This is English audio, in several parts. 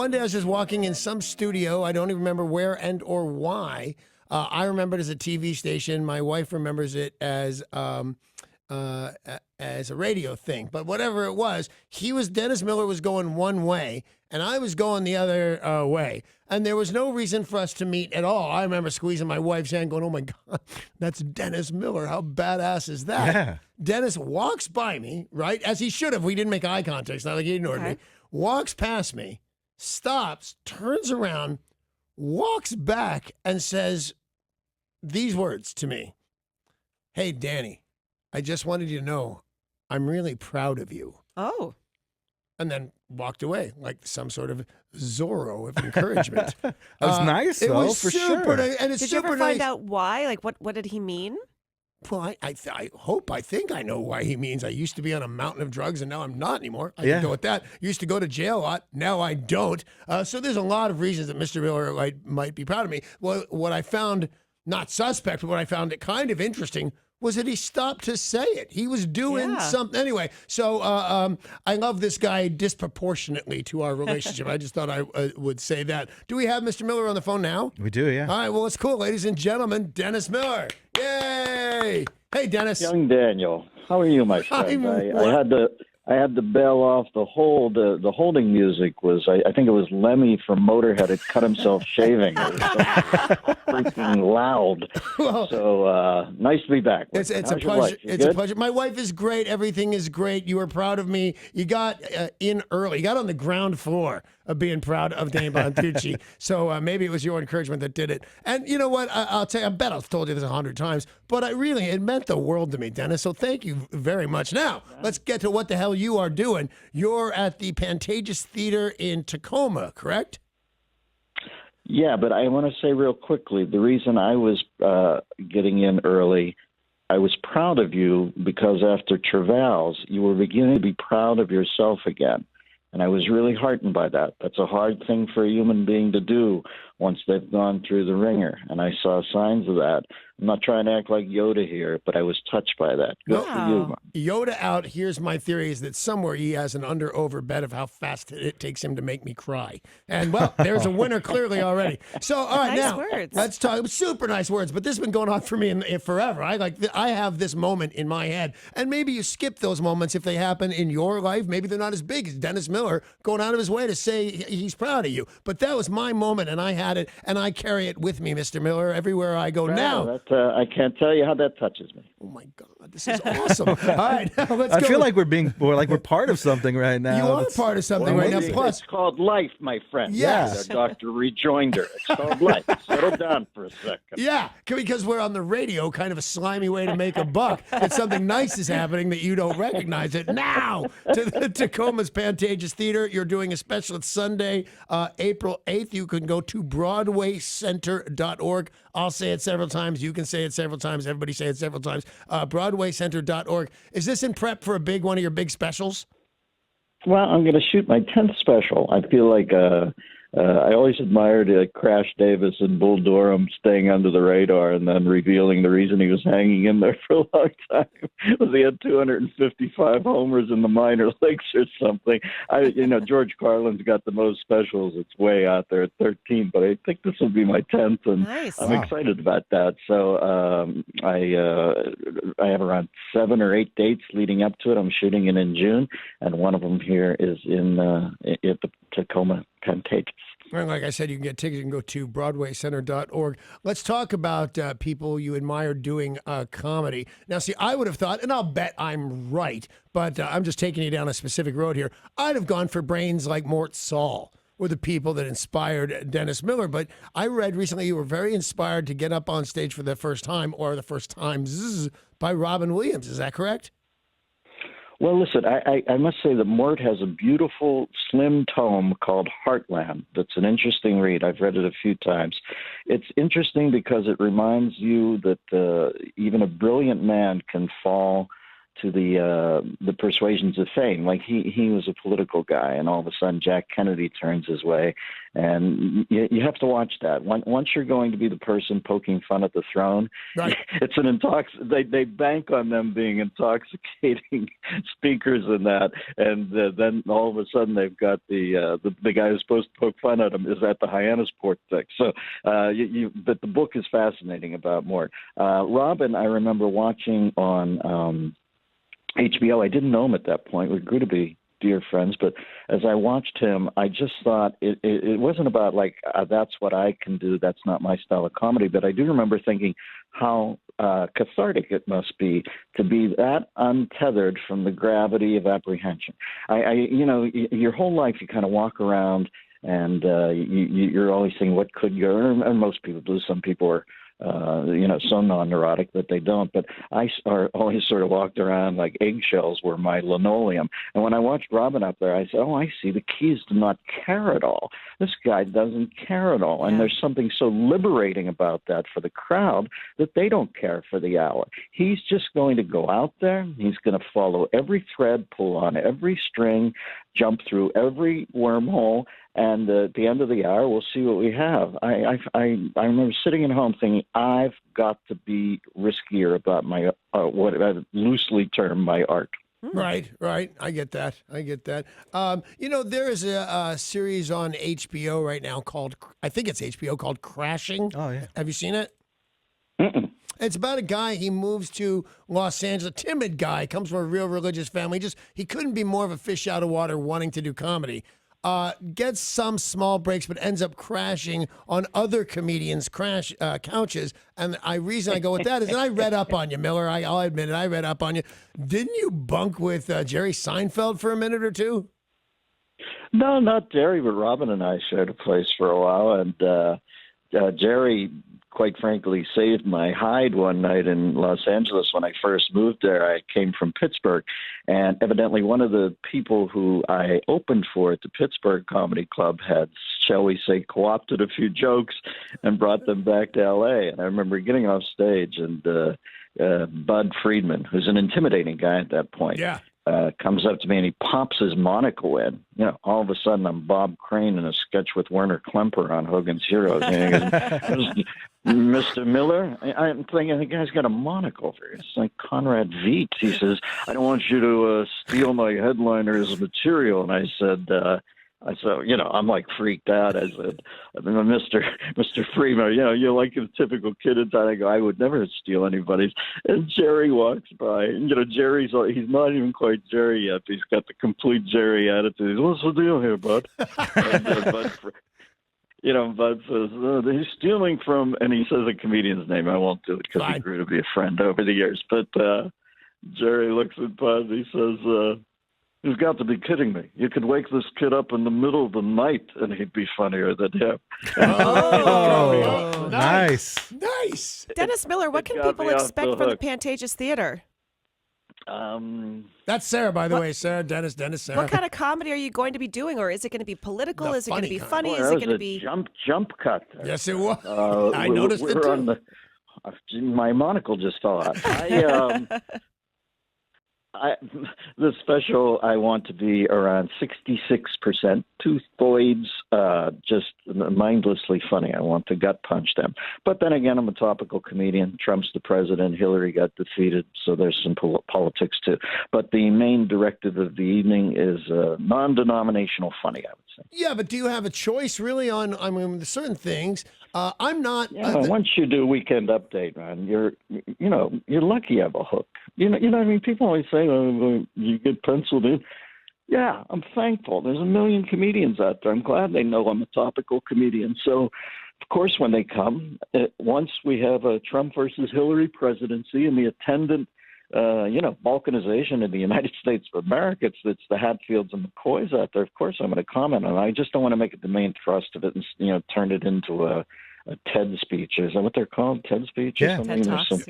one day I was just walking in some studio. I don't even remember where and or why. I remember it as a TV station. My wife remembers it as a radio thing. But whatever it was, Dennis Miller was going one way, and I was going the other way. And there was no reason for us to meet at all. I remember squeezing my wife's hand going, oh, my God, that's Dennis Miller. How badass is that? Yeah. Dennis walks by me, right, as he should have. We didn't make eye contact. It's not like he ignored me. Walks past me, stops, turns around, walks back, and says these words to me. Hey, Danny, I just wanted you to know I'm really proud of you. Oh. And then walked away like some sort of Zorro of encouragement. That was nice, though, it was for super sure. Nice, and it's Did you super ever find nice. out why? Like, what did he mean? Well, I think I know why he means. I used to be on a mountain of drugs, and now I'm not anymore. I can go with that. Used to go to jail a lot. Now I don't. So there's a lot of reasons that Mr. Miller might be proud of me. Well, what I found, not suspect, but what I found it kind of interesting was that he stopped to say it. He was doing something. Anyway, so I love this guy disproportionately to our relationship. I just thought I would say that. Do we have Mr. Miller on the phone now? We do, yeah. All right, well, it's cool. Ladies and gentlemen, Dennis Miller. Yay! Hey, Dennis. Young Daniel, how are you, my friend? I had to bail off the holding music was I think it was Lemmy from Motorhead had cut himself shaving. It was so freaking loud. Well, so nice to be back. It's a How's your pleasure. wife? You It's a good? pleasure. My wife is great. Everything is great. You were proud of me. You got in early. You got on the ground floor of being proud of Dane Bontucci. So maybe it was your encouragement that did it. And you know what? I'll tell you, I bet I've told you this 100 times, but it meant the world to me, Dennis. So thank you very much. Now, let's get to what the hell you are doing. You're at the Pantages Theater in Tacoma, correct? Yeah, but I want to say real quickly, the reason I was getting in early, I was proud of you because after travails, you were beginning to be proud of yourself again. And I was really heartened by that. That's a hard thing for a human being to do once they've gone through the ringer. And I saw signs of that. I'm not trying to act like Yoda here, but I was touched by that. Good for you. Yoda out. Here's my theory is that somewhere he has an under-over bet of how fast it takes him to make me cry. And, well, there's a winner clearly already. So, all right, Nice now, words. let's talk. Super nice words, but this has been going on for me forever. I have this moment in my head, and maybe you skip those moments if they happen in your life. Maybe they're not as big as Dennis Miller going out of his way to say he's proud of you. But that was my moment, and I had it, and I carry it with me, Mr. Miller, everywhere I go now. I can't tell you how that touches me. Oh my God, this is awesome! All right, now let's I go. feel like we're part of something right now. You are part of something right now. Plus, it's called life, my friend. Yes. Dr. Rejoinder. It's called life. Settle down for a second. yeah, because we're on the radio, kind of a slimy way to make a buck. That something nice is happening that you don't recognize it. Now, to the Tacoma's Pantages Theater, you're doing a special. It's Sunday, April 8th. You can go to BroadwayCenter.org. I'll say it several times. You can say it several times. Everybody say it several times. BroadwayCenter.org. Is this in prep for one of your big specials? Well, I'm going to shoot my 10th special. I feel like I always admired Crash Davis and Bull Durham staying under the radar and then revealing the reason he was hanging in there for a long time was he had 255 homers in the minor leagues or something. George Carlin's got the most specials. It's way out there at 13, but I think this will be my 10th, and Nice. I'm excited about that. So I have around 7 or 8 dates leading up to it. I'm shooting it in June, and one of them here is at the Tacoma Pantages. Well, like I said, you can get tickets. You can go to BroadwayCenter.org. Let's talk about people you admire doing comedy. Now, see, I would have thought, and I'll bet I'm right, but I'm just taking you down a specific road here. I'd have gone for brains like Mort Saul were the people that inspired Dennis Miller. But I read recently you were very inspired to get up on stage for the first time or the first times by Robin Williams. Is that correct? Well, listen, I must say that Mort has a beautiful, slim tome called Heartland. That's an interesting read. I've read it a few times. It's interesting because it reminds you that even a brilliant man can fall to the persuasions of fame. Like he was a political guy, and all of a sudden Jack Kennedy turns his way, and you have to watch that. Once you're going to be the person poking fun at the throne, Right. it's an they bank on them being intoxicating speakers in that, and then all of a sudden they've got the guy who's supposed to poke fun at him is at the Hyannisport thing. So, but the book is fascinating about Mort. Robin, I remember watching on HBO. I didn't know him at that point. We grew to be dear friends, but as I watched him, I just thought it wasn't about like that's what I can do. That's not my style of comedy. But I do remember thinking how cathartic it must be to be that untethered from the gravity of apprehension. Your whole life you kind of walk around and you're always thinking, what could go? And most people do. Some people are so non-neurotic that they don't. But I always sort of walked around like eggshells were my linoleum. And when I watched Robin up there, I said, oh, I see. The key is to not care at all. This guy doesn't care at all. And there's something so liberating about that for the crowd that they don't care for the hour. He's just going to go out there. He's going to follow every thread, pull on every string, jump through every wormhole, and at the end of the hour, we'll see what we have. I remember sitting at home thinking, I've got to be riskier about my what I loosely term my art. Right. I get that. There is a series on HBO right now called, I think it's HBO, called Crashing. Oh, yeah. Have you seen it? Mm-mm. It's about a guy, he moves to Los Angeles, a timid guy, comes from a real religious family. He couldn't be more of a fish out of water wanting to do comedy. Gets some small breaks, but ends up crashing on other comedians' couches. And the reason I go with that is that I read up on you, Miller. I'll admit it, I read up on you. Didn't you bunk with Jerry Seinfeld for a minute or two? No, not Jerry, but Robin and I shared a place for a while, and Jerry, quite frankly, saved my hide one night in Los Angeles when I first moved there. I came from Pittsburgh, and evidently one of the people who I opened for at the Pittsburgh Comedy Club had, shall we say, co-opted a few jokes and brought them back to L.A. And I remember getting off stage, and Bud Friedman, who's an intimidating guy at that point, comes up to me and he pops his monocle in. All of a sudden I'm Bob Crane in a sketch with Werner Klemper on Hogan's Heroes. And he goes, Mr. Miller, I'm thinking the guy's got a monocle. It's like Conrad Veidt. He says, I don't want you to steal my headliner's material. And I said, I'm like freaked out. I said, Mr. Freeman, you're like a typical kid in town. I go, I would never steal anybody's. And Jerry walks by. And, he's not even quite Jerry yet. He's got the complete Jerry attitude. What's the deal here, Bud? Bud says, he's stealing from, and he says a comedian's name. I won't do it because he grew to be a friend over the years. But Jerry looks at Bud and he says, you've got to be kidding me. You could wake this kid up in the middle of the night and he'd be funnier than him. Oh, nice. Dennis Miller, what can people expect from the Pantages Theater? That's Sarah, by the way. Sarah, Dennis, Sarah. What kind of comedy are you going to be doing? Or is it going to be political? Is it going to be funny? Boy, is it going to be jump cut? Yes, it was. I noticed it too. My monocle just fell out. The special, I want to be around 66% toothoids, just mindlessly funny. I want to gut punch them. But then again, I'm a topical comedian. Trump's the president. Hillary got defeated, so there's some politics too. But the main directive of the evening is non-denominational funny, I would say. Yeah, but do you have a choice really on, certain things? I'm not. Once you do Weekend Update, man, you're lucky you have a hook. You know what I mean? People always say, oh, you get penciled in. Yeah, I'm thankful. There's a million comedians out there. I'm glad they know I'm a topical comedian. So, of course, when they come, once we have a Trump versus Hillary presidency and the attendant, balkanization in the United States of America, it's the Hatfields and McCoys out there. Of course, I'm going to comment on it. I just don't want to make it the main thrust of it and, turn it into a TED speech. Is that what they're called? TED speech? Yeah. TED Talks,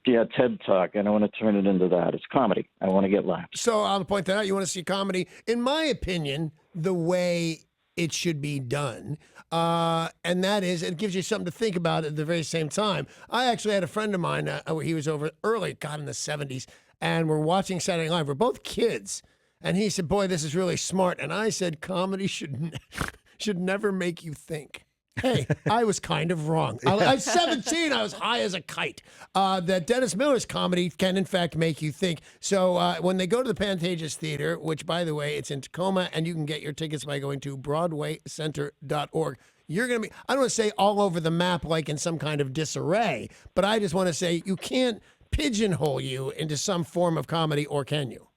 yeah, TED Talk. And I want to turn it into that. It's comedy. I want to get laughs. So I'll point that out. You want to see comedy, in my opinion, the way it should be done. And that is, it gives you something to think about at the very same time. I actually had a friend of mine, he was over early, God, in the 70s. and we're watching Saturday Night Live. We're both kids. And he said, boy, this is really smart. And I said, comedy should never make you think. Hey, I was kind of wrong. I was 17. I was high as a kite. That Dennis Miller's comedy can, in fact, make you think. So when they go to the Pantages Theater, which, by the way, it's in Tacoma, and you can get your tickets by going to BroadwayCenter.org. You're going to be, I don't want to say all over the map like in some kind of disarray, but I just want to say you can't pigeonhole you into some form of comedy, or can you?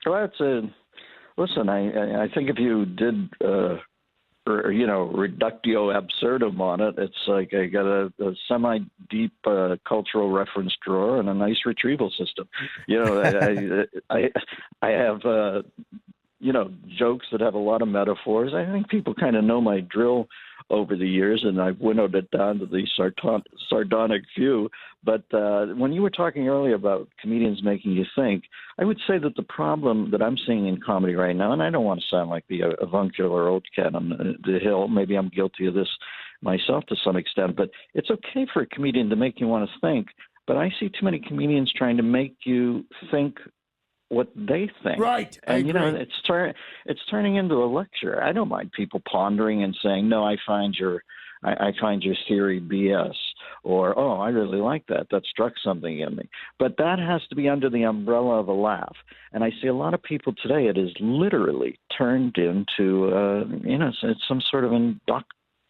Well, listen, I think if you did, reductio absurdum on it, it's like I got a semi-deep cultural reference drawer and a nice retrieval system. I have, jokes that have a lot of metaphors. I think people kind of know my drill over the years, and I've winnowed it down to the sardonic few. But when you were talking earlier about comedians making you think, I would say that the problem that I'm seeing in comedy right now, and I don't want to sound like the avuncular old cat on the hill, maybe I'm guilty of this myself to some extent, but it's okay for a comedian to make you want to think, but I see too many comedians trying to make you think what they think. Right. And it's turning into a lecture. I don't mind people pondering and saying, no, I find your theory BS, or, oh, I really like that. That struck something in me. But that has to be under the umbrella of a laugh. And I see a lot of people today, it is literally turned into, it's some sort of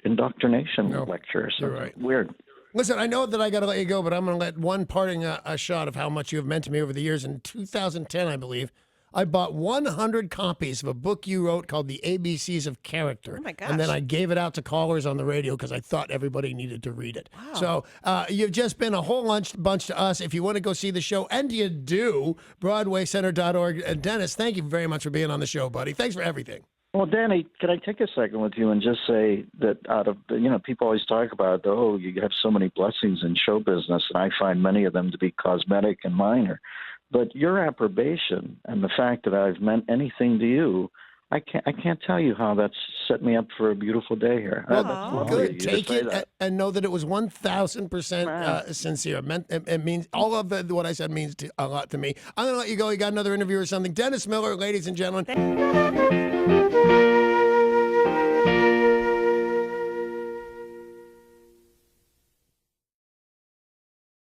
indoctrination lecture. So you're right. It's weird. Listen, I know that I got to let you go, but I'm going to let one parting a shot of how much you have meant to me over the years. In 2010, I believe, I bought 100 copies of a book you wrote called The ABCs of Character. Oh, my gosh. And then I gave it out to callers on the radio because I thought everybody needed to read it. Wow. So you've just been a whole bunch to us. If you want to go see the show, and you do, BroadwayCenter.org. Dennis, thank you very much for being on the show, buddy. Thanks for everything. Well, Danny, can I take a second with you and just say that out of people always talk about, you have so many blessings in show business, and I find many of them to be cosmetic and minor. But your approbation and the fact that I've meant anything to you, I can't tell you how that's set me up for a beautiful day here. Well, good. Take it and know that it was 1,000% sincere. It means all of what I said means a lot to me. I'm going to let you go. You got another interview or something. Dennis Miller, ladies and gentlemen.